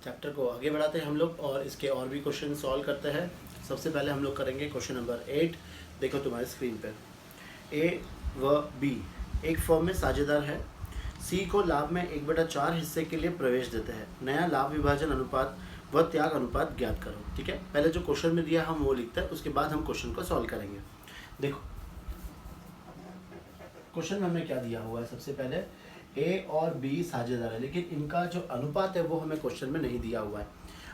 Chapter को आगे बढ़ाते हैं हम लोग और इसके और भी क्वेश्चन सॉल्व करते हैं। सबसे पहले हम लोग करेंगे क्वेश्चन नंबर 8। देखो तुम्हारे स्क्रीन पर, ए व बी एक फर्म में साझेदार है। सी को लाभ में 1/4 हिस्से के लिए प्रवेश देते हैं। नया लाभ विभाजन अनुपात व त्याग अनुपात ज्ञात करो। ठीक है, पहले जो क्वेश्चन में दिया हम वो लिखते हैं, उसके बाद हम क्वेश्चन को सॉल्व करेंगे। देखो क्वेश्चन में हमें क्या दिया हुआ है, सबसे पहले ए और बी साझेदार है, लेकिन इनका जो अनुपात है वो हमें क्वेश्चन में नहीं दिया हुआ है।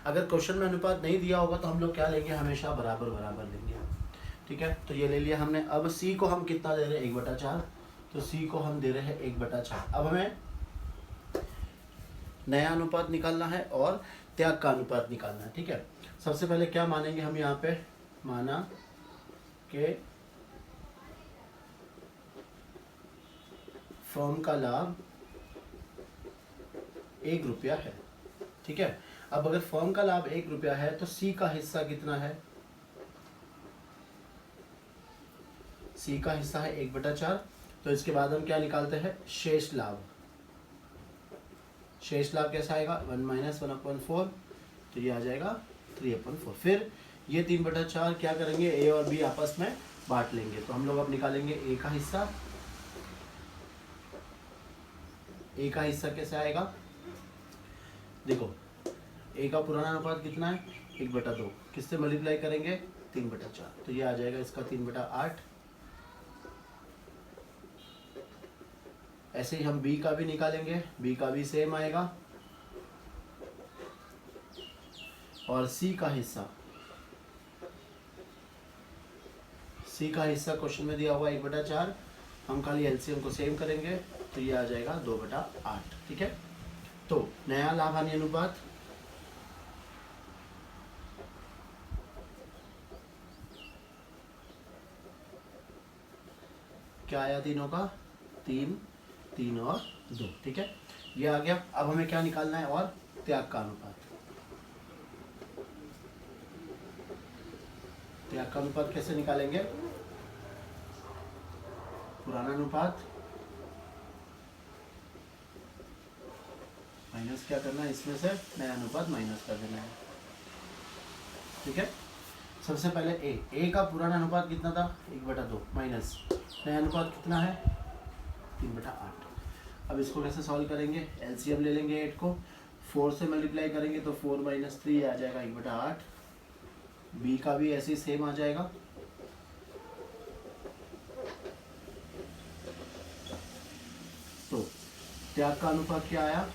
अगर क्वेश्चन में अनुपात नहीं दिया होगा तो हम लोग क्या लेंगे, हमेशा बराबर बराबर लेंगे। ठीक है, तो ये ले लिया हमने। अब सी को हम कितना दे रहे हैं, 1/4, तो सी को हम दे रहे हैं 1/4। अब हमें नया अनुपात निकालना है और त्याग का अनुपात निकालना है। ठीक है, सबसे पहले क्या मानेंगे हम यहाँ पे, माना कि फर्म का लाभ 1 रुपया है। ठीक है, अब अगर फर्म का लाभ 1 रुपया है तो सी का हिस्सा कितना है, सी का हिस्सा है 1/4। तो इसके बाद हम क्या निकालते हैं, शेष लाभ। शेष लाभ कैसा आएगा, 1 - 1/4, तो ये आ जाएगा 3/4। फिर ये 3/4 क्या करेंगे, ए और बी आपस में बांट लेंगे। तो हम लोग अब निकालेंगे ए का हिस्सा। ए का हिस्सा कैसे आएगा, देखो ए का पुराना अनुपात कितना है, 1/2। किससे मल्टीप्लाई करेंगे, 3/4, तो ये आ जाएगा इसका 3/8। ऐसे ही हम बी का भी निकालेंगे, बी का भी सेम आएगा। और सी का हिस्सा, सी का हिस्सा क्वेश्चन में दिया हुआ 1/4, हम खाली एलसीएम को सेम करेंगे, तो ये आ जाएगा 2/8। ठीक है, तो नया लाभ हानि अनुपात क्या आया, तीनों का 3, 3 और 2। ठीक है, ये आ गया। अब हमें क्या निकालना है, और त्याग का अनुपात। त्याग का अनुपात कैसे निकालेंगे, पुराना अनुपात माइनस क्या करना है, इसमें से नया अनुपात माइनस कर देना है। ठीक है, सबसे पहले ए का पुराना अनुपात कितना था, 1/2, माइनस नया अनुपात कितना है, 3/8। अब इसको कैसे सॉल्व करेंगे, एलसीएम ले लेंगे 8 को, 4 से मल्टीप्लाई करेंगे तो 4 - 3 आ जाएगा 1/8। बी का भी ऐसे ही सेम आ जाएगा। तो त्याग का अनुपात क्या आया,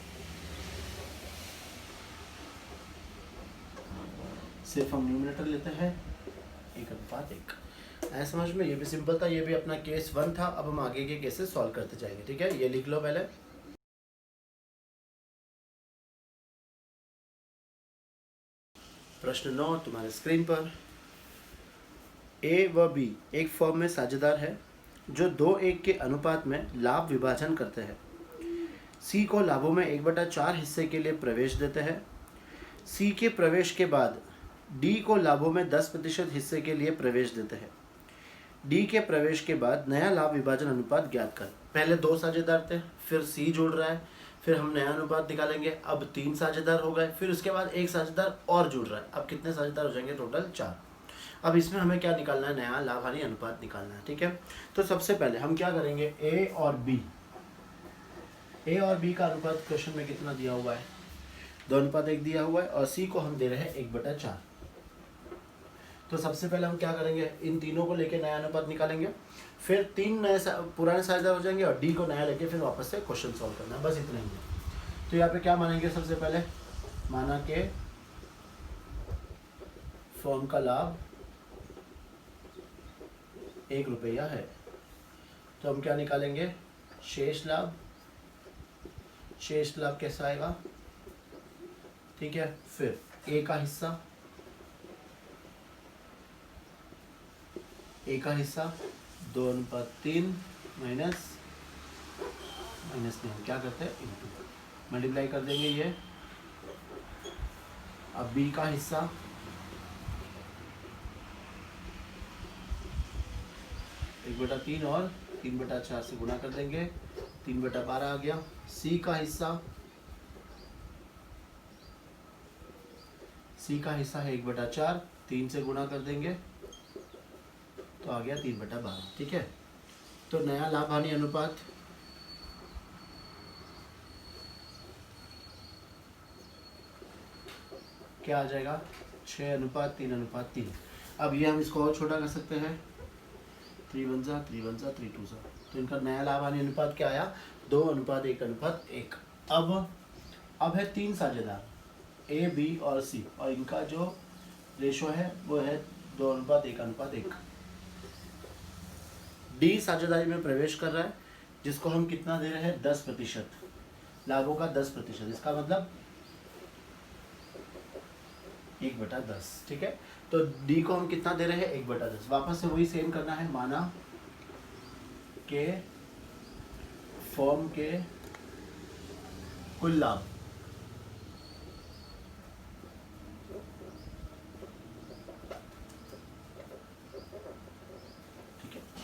सिर्फ हम न्यूमरेटर लेते हैं, 1/1। ऐसा समझ में, ये भी सिंपल था, ये भी अपना केस 1 था। अब हम आगे के केसेस सॉल्व करते जाएंगे। ठीक है, ये लिख लो पहले। प्रश्न 9 तुम्हारे स्क्रीन पर, ए व बी एक फर्म में साझेदार है जो 2:1 के अनुपात में लाभ विभाजन करते हैं। सी को लाभों में 1/4 हिस्से के लिए प्रवेश देते हैं। सी के प्रवेश के बाद डी को लाभों में 10% हिस्से के लिए प्रवेश देते हैं। डी के प्रवेश के बाद नया लाभ विभाजन अनुपात ज्ञात कर। पहले 2 साझेदार थे, फिर सी जुड़ रहा है, फिर हम नया अनुपात निकालेंगे। अब 3 साझेदार हो गए, फिर उसके बाद 1 साझेदार और जुड़ रहा है। अब कितने साझेदार हो जाएंगे, टोटल 4। अब इसमें हमें क्या निकालना है, नया लाभ हानि अनुपात निकालना है। ठीक है, तो सबसे पहले हम क्या करेंगे, ए और बी का अनुपात क्वेश्चन में कितना दिया हुआ है, 2:1 दिया हुआ है, और सी को हम दे रहे हैं 1/4। तो सबसे पहले हम क्या करेंगे, इन तीनों को लेके नया अनुपात निकालेंगे, फिर 3 नए पुराने साझेदार हो जाएंगे और डी को नया लेके फिर वापस से क्वेश्चन सॉल्व करना है, बस इतना ही है। तो यहाँ पे क्या मानेंगे, सबसे पहले माना कि फर्म का लाभ 1 रुपया है, तो हम क्या निकालेंगे, शेष लाभ। शेष लाभ कैसा आएगा, ठीक है, फिर ए का हिस्सा, ए का हिस्सा 2:3 माइनस नहीं, हम क्या करते हैं, इंटू मल्टीप्लाई कर देंगे ये। अब बी का हिस्सा 1/3 और 3/4 से गुणा कर देंगे, 3/12 आ गया। सी का हिस्सा सी का हिस्सा है 1/4, 3 से गुणा कर देंगे तो आ गया 3/12। ठीक है, तो नया लाभ हानि अनुपात क्या आ जाएगा? 6:3:3। अब ये हम इसको और छोटा कर सकते हैं, 3 1 जा 3 1 जा 3 2 जा, तो इनका नया लाभ हानि अनुपात क्या आया? 2:1:1। अब है 3 साझेदार ए, बी और सी, और इनका जो रेशो है वो है 2:1:1। डी साझेदारी में प्रवेश कर रहा है, जिसको हम कितना दे रहे हैं? 10%, लाभों का 10%। इसका मतलब 1/10। ठीक है, तो डी को हम कितना दे रहे हैं? 1/10। वापस से वही सेम करना है, माना के फॉर्म के कुल लाभ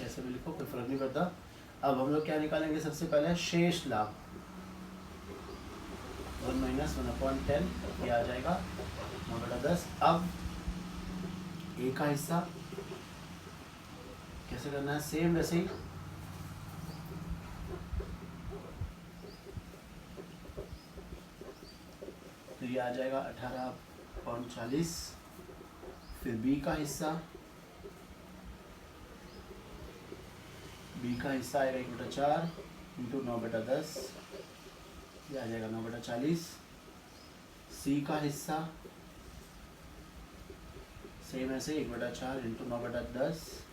ऐसे भी लिखो, कोई फर्क नहीं पड़ता। अब हम लोग क्या निकालेंगे? सबसे पहले शेष लाभ 1 - 1/10, ये आ जाएगा 9/10। अब ए का हिस्सा कैसे करना है? सेम वैसे ही, तो ये आ जाएगा 18/40। फिर बी का हिस्सा आएगा 1/4 इंटू 9/10, ये आ जाएगा 9/40। सी का हिस्सा सेम ऐसे 1/4 इंटू 9/10,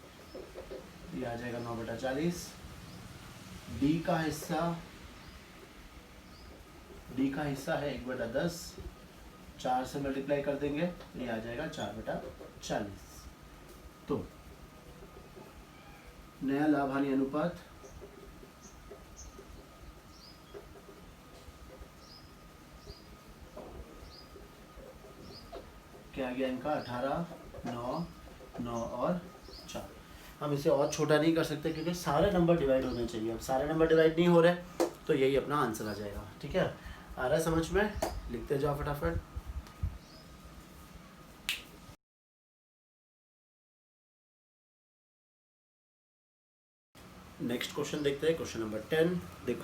ये आ जाएगा 9/40। डी का हिस्सा है 1/10, 4 से मल्टीप्लाई कर देंगे तो ये आ जाएगा 4/40। तो नया लाभ हानि अनुपात क्या आ गया इनका? 18, 9, 9 और 4। हम इसे और छोटा नहीं कर सकते क्योंकि सारे नंबर डिवाइड होने चाहिए। अब सारे नंबर डिवाइड नहीं हो रहे तो यही अपना आंसर आ जाएगा। ठीक है, आ रहा है समझ में? लिखते जाओ फटाफट। नेक्स्ट क्वेश्चन देखते हैं, क्वेश्चन नंबर 10। देखो,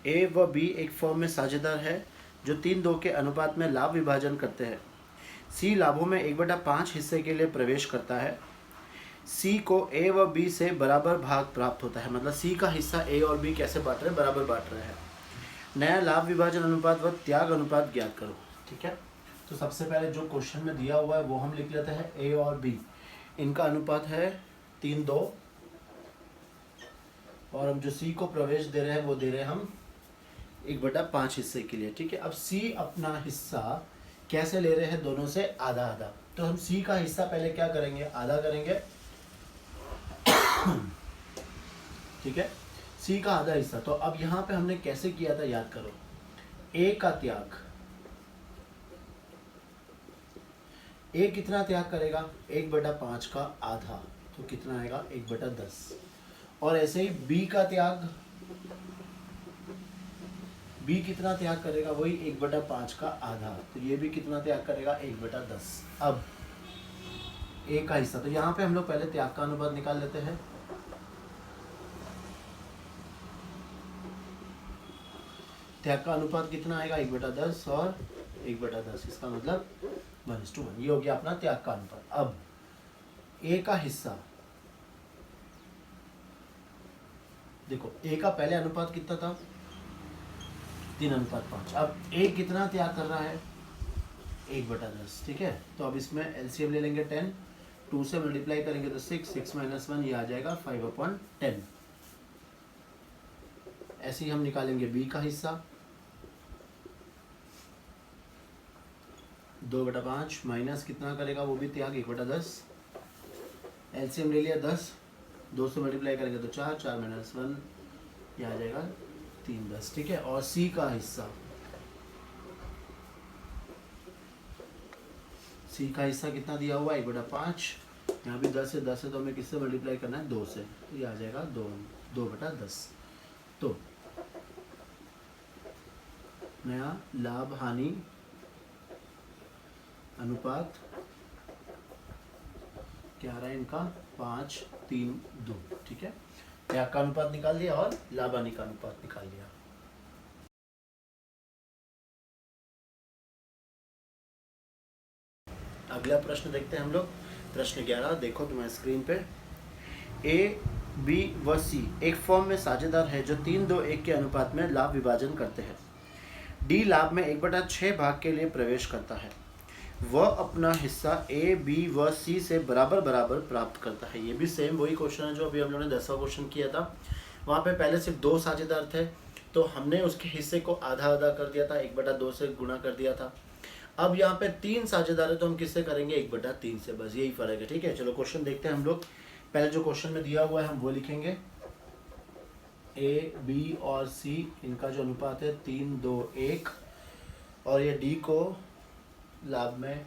ए व बी एक फॉर्म में साझेदार है जो 3:2 के अनुपात में लाभ विभाजन करते हैं। सी लाभों में 1/5 हिस्से के लिए प्रवेश करता है। सी को ए व बी से बराबर भाग प्राप्त होता है। मतलब सी का हिस्सा ए और बी कैसे बांट रहे हैं? बराबर बांट रहे हैं। नया लाभ विभाजन अनुपात व त्याग अनुपात ज्ञात करो। ठीक है, तो सबसे पहले जो क्वेश्चन में दिया हुआ है वो हम लिख लेते हैं। ए और बी इनका अनुपात है 3:2, और हम जो सी को प्रवेश दे रहे हैं वो दे रहे हैं हम 1/5 हिस्से के लिए। ठीक है, अब सी अपना हिस्सा कैसे ले रहे हैं? दोनों से आधा आधा। तो हम सी का हिस्सा पहले क्या करेंगे? आधा करेंगे। ठीक है, सी का आधा हिस्सा। तो अब यहाँ पे हमने कैसे किया था याद करो। ए का त्याग, ए कितना त्याग करेगा? 1/5 का आधा, तो कितना आएगा? 1/10। और ऐसे ही बी का त्याग, बी कितना त्याग करेगा? वही 1/5 का आधा, तो ये भी कितना त्याग करेगा? 1/10। अब ए का हिस्सा, तो यहाँ पे हम लोग पहले त्याग का अनुपात निकाल लेते हैं। त्याग का अनुपात कितना आएगा? 1/10 और 1/10, इसका मतलब 1:1। ये हो गया अपना त्याग का अनुपात। अब ए का हिस्सा, देखो ए का पहले अनुपात कितना था? 3:5। अब ए कितना त्याग कर रहा है? 1/10। ठीक है, तो अब इसमें एलसीएम ले लेंगे 10, 2 से मल्टीप्लाई करेंगे तो 6, 6 - 1 ये आ जाएगा 5/10। ऐसे ही हम निकालेंगे बी का हिस्सा, 2/5 माइनस कितना करेगा? वो भी त्याग 1/10। एलसीएम ले लिया 10, 2 से मल्टीप्लाई करेंगे तो 4, 4 - 1 ये आ जाएगा 3/10। ठीक है, और सी का हिस्सा, सी का हिस्सा कितना दिया हुआ? 1/5। यहाँ भी 10 है तो हमें किससे मल्टीप्लाई करना है? 2 से, तो ये आ जाएगा 2/10। तो नया लाभ हानि अनुपात क्या आ रहा है इनका 5:3:2। ठीक है, त्याग का अनुपात निकाल दिया और लाभ हानि का अनुपात निकाल दिया। अगला प्रश्न देखते हैं हम लोग। प्रश्न 11 देखो तुम्हारी स्क्रीन पे। ए, बी व सी एक फॉर्म में साझेदार है जो 3-2-1 के अनुपात में लाभ विभाजन करते हैं। डी लाभ में 1/6 भाग के लिए प्रवेश करता है। वह अपना हिस्सा ए, बी व सी से बराबर बराबर प्राप्त करता है। ये भी सेम वही क्वेश्चन है जो अभी हम लोगों ने 10वां क्वेश्चन किया था। वहाँ पे पहले सिर्फ 2 साझेदार थे, तो हमने उसके हिस्से को आधा आधा कर दिया था, 1/2 से गुणा कर दिया था। अब यहाँ पे 3 साझेदार है तो हम किससे करेंगे, 1/3 से, बस यही फर्क है। ठीक है, चलो क्वेश्चन देखते हैं हम लोग। पहले जो क्वेश्चन में दिया हुआ है हम वो लिखेंगे। ए, बी और सी इनका जो अनुपात है 3-2-1, और ये डी को लाभ में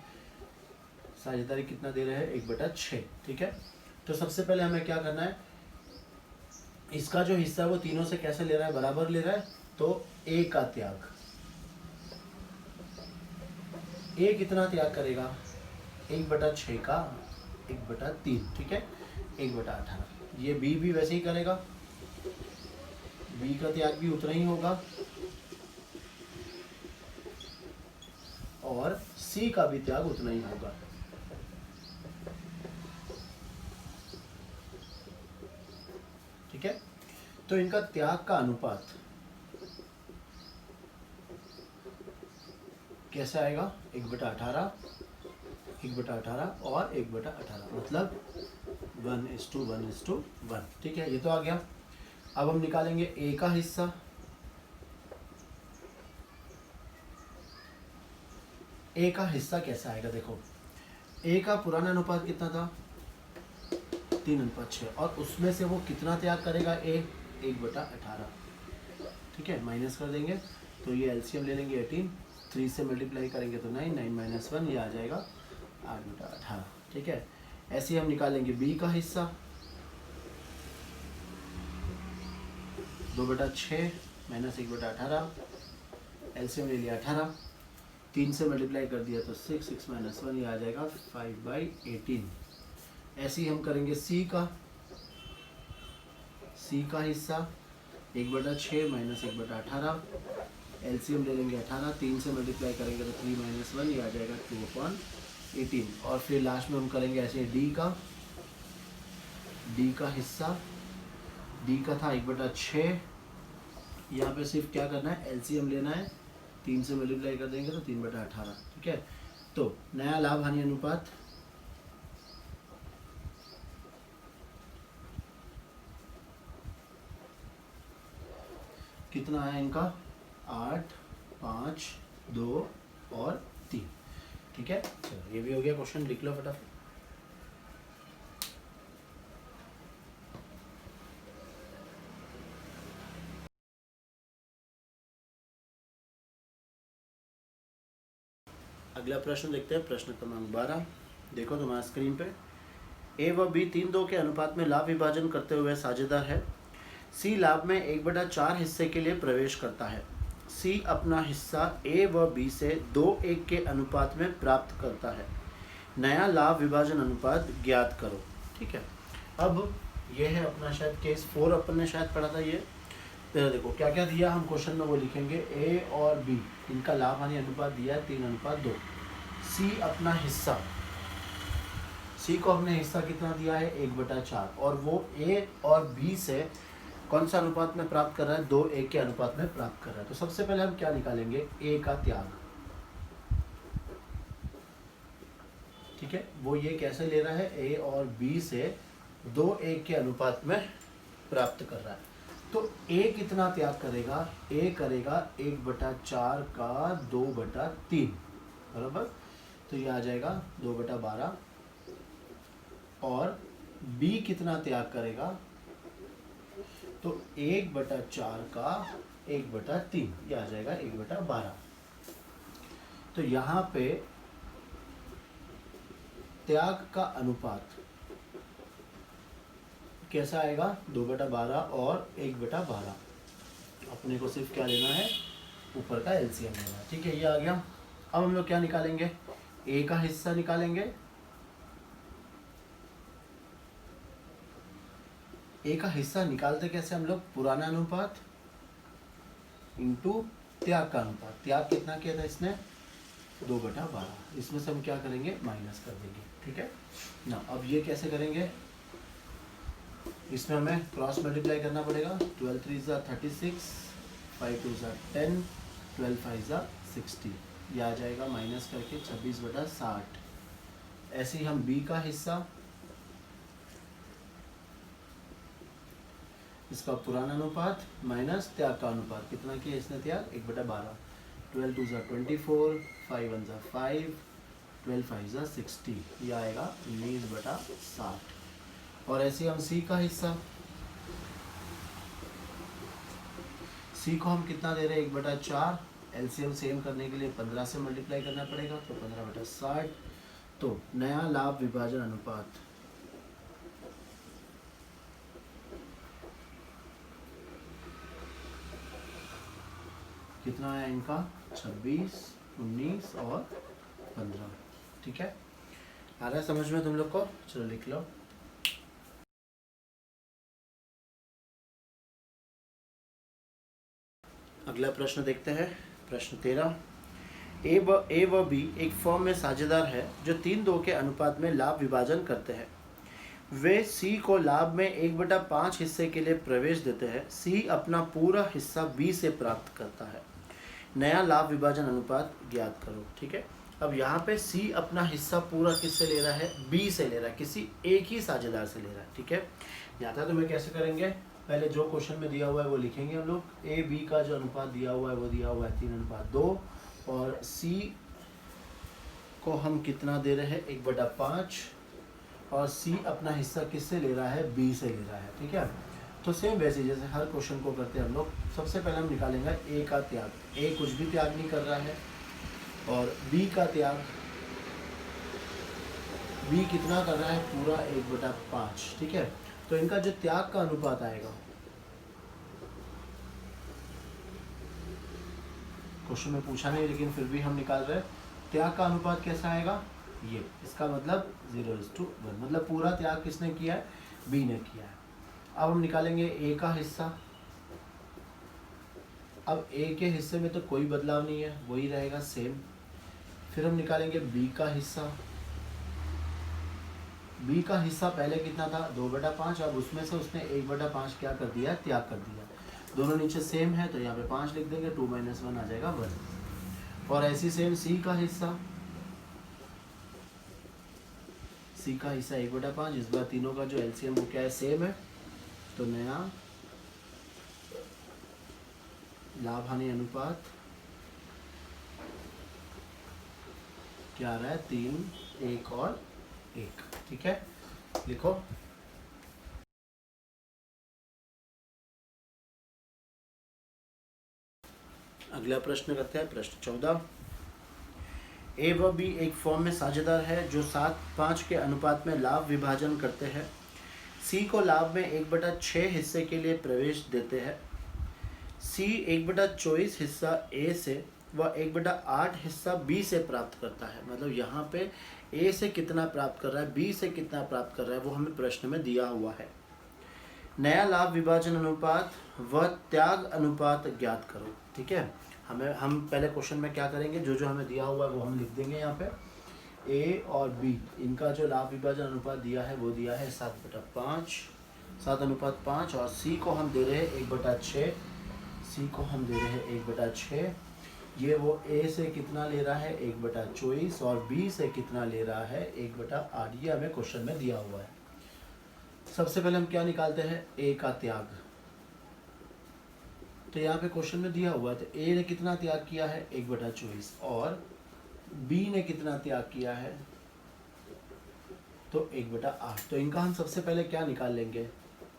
साझेदारी कितना दे रहे हैं, 1/6। ठीक है, तो सबसे पहले हमें क्या करना है, इसका जो हिस्सा है वो तीनों से कैसे ले रहा है, बराबर ले रहा है। तो ए का त्याग, ए कितना त्याग करेगा, 1/6 का 1/3। ठीक है, 1/18। ये बी भी वैसे ही करेगा, बी का त्याग भी उतना ही होगा, और सी का भी त्याग उतना ही होगा। ठीक है, तो इनका त्याग का अनुपात कैसे आएगा, 1/18, 1/18 और 1/18, मतलब 1:1:1। ठीक है, ये तो आ गया। अब हम निकालेंगे ए का हिस्सा। ए का हिस्सा कैसा आएगा, देखो ए का पुराना अनुपात कितना था, 3:6, और उसमें से वो कितना त्याग करेगा, ए 1/18। ठीक है, माइनस कर देंगे तो ये एलसीएम ले लेंगे 18, 3 से मल्टीप्लाई करेंगे तो 9, 9 - 1 ये आ जाएगा 8/18। ठीक है, ऐसे ही हम निकालेंगे बी का हिस्सा, 2/6 माइनस 1/18, एलसीएम ले लिया 18, 3 से मल्टीप्लाई कर दिया तो 6, 6 - 1 ये आ जाएगा 5/18। ऐसे ही हम करेंगे सी का हिस्सा, 1/6 माइनस 1/18, एलसीएम ले लेंगे 18, 3 से मल्टीप्लाई करेंगे तो 3 - 1 ये आ जाएगा 2/18। और फिर लास्ट में हम करेंगे ऐसे डी का हिस्सा, डी का था 1/6, यहाँ पे सिर्फ क्या करना है, एलसीएम लेना है, 3 से मल्टीप्लाई कर देंगे तो 3/18। ठीक है, तो नया लाभ हानि अनुपात कितना है इनका, 8, 5, 2 और 3। ठीक है, चलो ये भी हो गया क्वेश्चन, लिख लो फटाफट। अगला प्रश्न देखते हैं, प्रश्न क्रमांक 12 देखो तुम्हारा स्क्रीन पे। ए व बी 3-2 के अनुपात में लाभ विभाजन करते हुए साझेदार है। सी लाभ में 1/4 हिस्से के लिए प्रवेश करता है। सी अपना हिस्सा ए व बी से 2:1 के अनुपात में प्राप्त करता है। नया लाभ विभाजन अनुपात ज्ञात करो। ठीक है, अब यह है अपना शायद केस 4 अपन ने शायद पढ़ा था ये। तो देखो क्या क्या दिया हम क्वेश्चन में वो लिखेंगे। ए और बी इनका लाभ हानि अनुपात दिया है 3:2। सी अपना हिस्सा, सी को हमने हिस्सा कितना दिया है, 1/4, और वो ए और बी से कौन सा अनुपात में प्राप्त कर रहा है, 2:1 के अनुपात में प्राप्त कर रहा है। तो सबसे पहले हम क्या निकालेंगे, ए का त्याग। ठीक है, वो ये कैसे ले रहा है, ए और बी से 2:1 के अनुपात में प्राप्त कर रहा है। तो ए कितना त्याग करेगा, ए करेगा 1/4 का 2/3, बराबर। तो ये आ जाएगा 2/12, और बी कितना त्याग करेगा, तो 1/4 का 1/3, ये आ जाएगा 1/12। तो यहाँ पे त्याग का अनुपात कैसा आएगा, 2/12 और 1/12। अपने को सिर्फ क्या लेना है, ऊपर का एलसीएम लेना है। ठीक है, ये आ गया। अब हम लोग क्या निकालेंगे, ए का हिस्सा निकालेंगे, ए का हिस्सा निकालते कैसे हम लोग, पुराना अनुपात इंटू त्याग का अनुपात। त्याग कितना किया था इसने, 2/12। इसमें से हम क्या करेंगे, माइनस कर देंगे, ठीक है ना। अब ये कैसे करेंगे, इसमें हमें क्रॉस मल्टीप्लाई करना पड़ेगा। 12 3 ज़ा 36, 5 2 ज़ा 10, 12 5 ज़ा 60, ये आ जाएगा माइनस करके 26/60। ऐसे ही हम बी का हिस्सा, इसका पुराना अनुपात माइनस त्याग का अनुपात, कितना किया इसने त्याग, 1/12। 12 2 ज़ा 24, 5 1 ज़ा 5, 12 5 ज़ा 60, ये आएगा 19/60। और ऐसे हम सी का हिस्सा, सी को हम कितना दे रहे हैं, 1/4। एलसीएम सेम करने के लिए 15 से मल्टीप्लाई करना पड़ेगा, तो 15/60। तो नया लाभ विभाजन अनुपात कितना है इनका, 26, 19 और 15, ठीक है। आ रहा है समझ में तुम लोग को, चलो लिख लो। अगला प्रश्न देखते हैं, प्रश्न 13। ए व बी एक फर्म में साझेदार है जो 3-2 के अनुपात में लाभ विभाजन करते हैं। वे सी को लाभ में 1/5 हिस्से के लिए प्रवेश देते हैं। सी अपना पूरा हिस्सा बी से प्राप्त करता है। नया लाभ विभाजन अनुपात ज्ञात करो, ठीक है। अब यहाँ पे सी अपना हिस्सा पूरा किससे ले रहा है, बी से ले रहा है, किसी एक ही साझेदार से ले रहा है, ठीक है। यहाँ था तो मैं कैसे करेंगे, पहले जो क्वेश्चन में दिया हुआ है वो लिखेंगे हम लोग। ए बी का जो अनुपात दिया हुआ है वो दिया हुआ है 3:2, और सी को हम कितना दे रहे हैं, 1/5, और सी अपना हिस्सा किससे ले रहा है, बी से ले रहा है, ठीक है। तो सेम वैसे जैसे हर क्वेश्चन को करते हैं हम लोग, सबसे पहले हम निकालेंगे ए का त्याग। ए कुछ भी त्याग नहीं कर रहा है, और बी का त्याग, बी कितना कर रहा है, पूरा 1/5, ठीक है। तो इनका जो त्याग का अनुपात आएगा, क्वेश्चन में पूछा नहीं लेकिन फिर भी हम निकाल रहे हैं, त्याग का अनुपात कैसा आएगा, ये, इसका मतलब 0:1, मतलब पूरा त्याग किसने किया है, बी ने किया है। अब हम निकालेंगे ए का हिस्सा। अब ए के हिस्से में तो कोई बदलाव नहीं है, वही रहेगा सेम। फिर हम निकालेंगे बी का हिस्सा। बी का हिस्सा पहले कितना था, 2/5, अब उसमें से उसने 1/5 क्या कर दिया, त्याग कर दिया। दोनों नीचे सेम है तो यहाँ पे 5 लिख देंगे, 2 - 1 आ जाएगा 1। और ऐसी सेम सी का हिस्सा, सी का हिस्सा 1/5, इस बार तीनों का जो एलसीएम वो क्या है, सेम है, तो नया लाभ हानि अनुपात क्या आ रहा है, 3, 1 और 1, ठीक है, लिखो। अगला प्रश्न करते हैं, प्रश्न 14। ए व बी एक फॉर्म में साझेदार है जो 7-5 के अनुपात में लाभ विभाजन करते हैं। सी को लाभ में 1/6 हिस्से के लिए प्रवेश देते हैं। सी 1/24 हिस्सा ए से व 1/8 हिस्सा बी से प्राप्त करता है। मतलब यहाँ पे ए से कितना प्राप्त कर रहा है, बी से कितना प्राप्त कर रहा है, वो हमें प्रश्न में दिया हुआ है। नया लाभ विभाजन अनुपात व त्याग अनुपात ज्ञात करो, ठीक है। हम पहले क्वेश्चन में क्या करेंगे, जो जो हमें दिया हुआ है वो हम लिख देंगे यहाँ पे। ए और बी इनका जो लाभ विभाजन अनुपात दिया है वो दिया है 7/5, 7:5, और सी को हम दे रहे हैं 1/6, सी को हम दे रहे हैं 1/6। ये वो ए से कितना ले रहा है, 1/24, और बी से कितना ले रहा है, 1/8। ये हमें क्वेश्चन में दिया हुआ है। सबसे पहले हम क्या निकालते हैं, ए का त्याग। तो यहाँ पे क्वेश्चन में दिया हुआ है, तो ए ने कितना त्याग किया है, 1/24, और बी ने कितना त्याग किया है, तो 1/8। तो इनका हम सबसे पहले क्या निकाल लेंगे,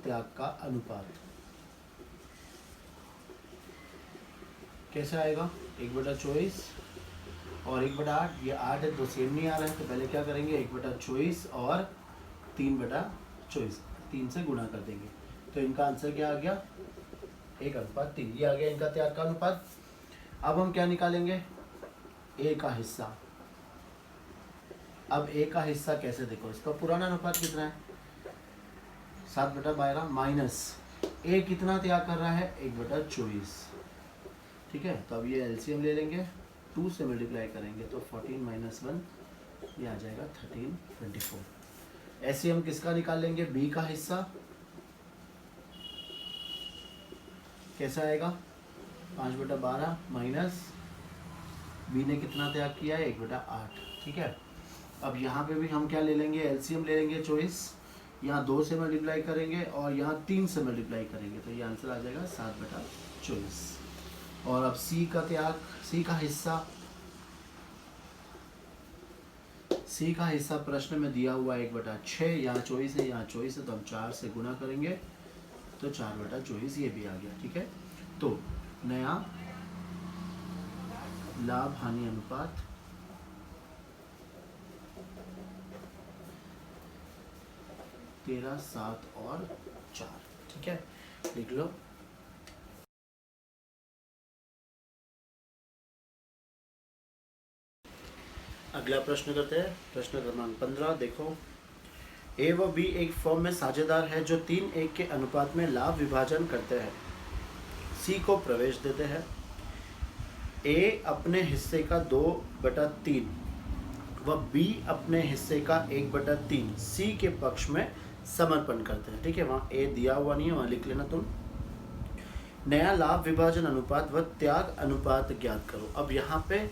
त्याग का अनुपात। कैसे आएगा, 1/24 और 1/8, ये 8 है तो सेम नहीं आ रहा है, तो पहले क्या करेंगे, 1/24 और 3/24, 3 से गुणा कर देंगे, तो इनका आंसर क्या आ गया, 1:3। ये आ गया इनका त्याग का अनुपात। अब हम क्या निकालेंगे, ए का हिस्सा। अब ए का हिस्सा कैसे देखो, इसका पुराना अनुपात कितना है 7/12 माइनस ए कितना त्याग कर रहा है 1/24, ठीक है। तो अब ये एलसीएम ले लेंगे, 2 से मल्टीप्लाई करेंगे तो 14 - 1 ये आ जाएगा 13, 24। ऐसे हम किसका निकाल लेंगे, बी का हिस्सा कैसा आएगा 5/12 माइनस बी ने कितना त्याग किया है 1/8, ठीक है। अब यहाँ पे भी हम क्या ले लेंगे, एलसीएम ले लेंगे 24, यहाँ 2 से मल्टीप्लाई करेंगे और यहाँ 3 से मल्टीप्लाई करेंगे तो ये आंसर आ जाएगा 7/24। और अब सी का त्याग, सी का हिस्सा प्रश्न में दिया हुआ 1/6, यहाँ 24 है, यहाँ 24 है तो हम 4 से गुना करेंगे तो 4/24 ये भी आ गया, ठीक है। तो नया लाभ हानि अनुपात 13, 7 और 4, ठीक है, लिख लो। अगला प्रश्न करते हैं, प्रश्न क्रमांक 15। देखो, ए व बी एक फर्म में साझेदार है जो 3:1 के अनुपात में लाभ विभाजन करते हैं। सी को प्रवेश देते हैं। ए अपने हिस्से का 2/3 व बी अपने हिस्से का 1/3 सी के पक्ष में समर्पण करते हैं, ठीक है। वहाँ ए दिया हुआ नहीं है, वहाँ लिख लेना तुम। नया लाभ विभाजन अनुपात व त्याग अनुपात ज्ञात करो। अब यहाँ पे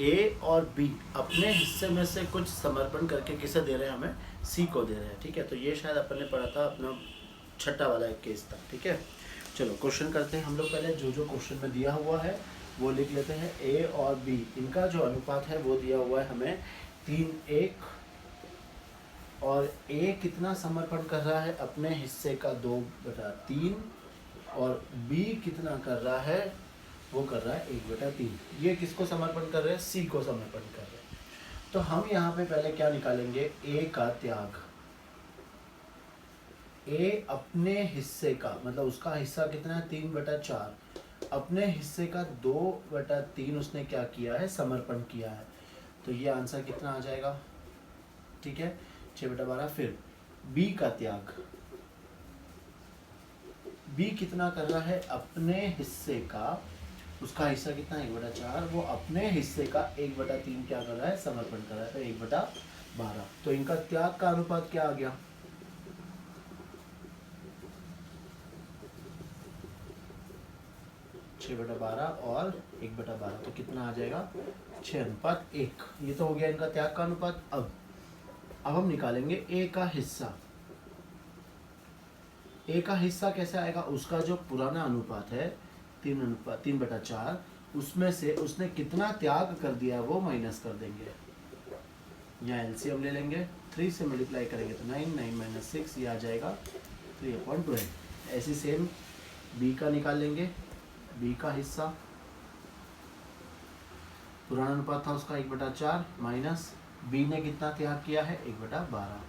ए और बी अपने हिस्से में से कुछ समर्पण करके किसे दे रहे हैं, हमें सी को दे रहे हैं, ठीक है। तो ये शायद अपन ने पढ़ा था, अपना छठा वाला एक केस था, ठीक है। चलो क्वेश्चन करते हैं हम लोग। पहले जो क्वेश्चन में दिया हुआ है वो लिख लेते हैं। ए और बी इनका जो अनुपात है वो दिया हुआ है हमें 3:1, और ए कितना समर्पण कर रहा है अपने हिस्से का 2/3 और बी कितना कर रहा है, वो कर रहा है 1/3। ये किसको समर्पण कर रहे हैं, सी को समर्पण कर रहे हैं। तो हम यहाँ पे पहले क्या निकालेंगे, ए का त्याग। ए अपने हिस्से का, मतलब उसका हिस्सा कितना है 3/4, अपने हिस्से का 2/3 उसने क्या किया है, समर्पण किया है। तो ये आंसर कितना आ जाएगा, ठीक है 6/12। फिर बी का त्याग, बी कितना कर रहा है अपने हिस्से का, उसका हिस्सा कितना 1/4, वो अपने हिस्से का 1/3 क्या कर रहा है, समर्पण कर रहा है, तो 1/12। तो इनका त्याग का अनुपात क्या आ गया, 6/12 और 1/12, तो कितना आ जाएगा 6:1। ये तो हो गया इनका त्याग का अनुपात। अब हम निकालेंगे ए का हिस्सा। ए का हिस्सा कैसे आएगा, उसका जो पुराना अनुपात है 3/4, उसमें से उसने कितना त्याग कर दिया वो माइनस कर देंगे। यहाँ एलसीएम ले लेंगे, 3 से मल्टीप्लाई करेंगे तो 9, 9 - 6 ये आ जाएगा 3/12। ऐसे सेम बी का निकाल लेंगे। बी का हिस्सा पुराना अनुपात था उसका 1/4 माइनस बी ने कितना त्याग किया है 1/12।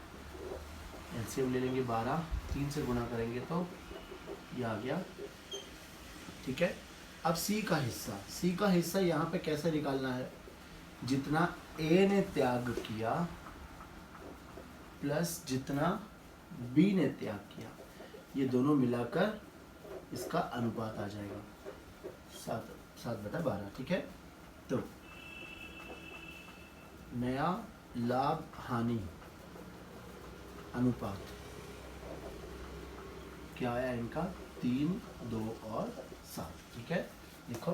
एलसीएम ले लेंगे 12, 3 से गुणा करेंगे तो ये आ गया, ठीक है। अब सी का हिस्सा, सी का हिस्सा यहाँ पे कैसे निकालना है, जितना ए ने त्याग किया प्लस जितना बी ने त्याग किया, ये दोनों मिलाकर इसका अनुपात आ जाएगा 7/12, ठीक है। तो नया लाभ हानि अनुपात क्या आया इनका 3, 2 और 7, ठीक है। देखो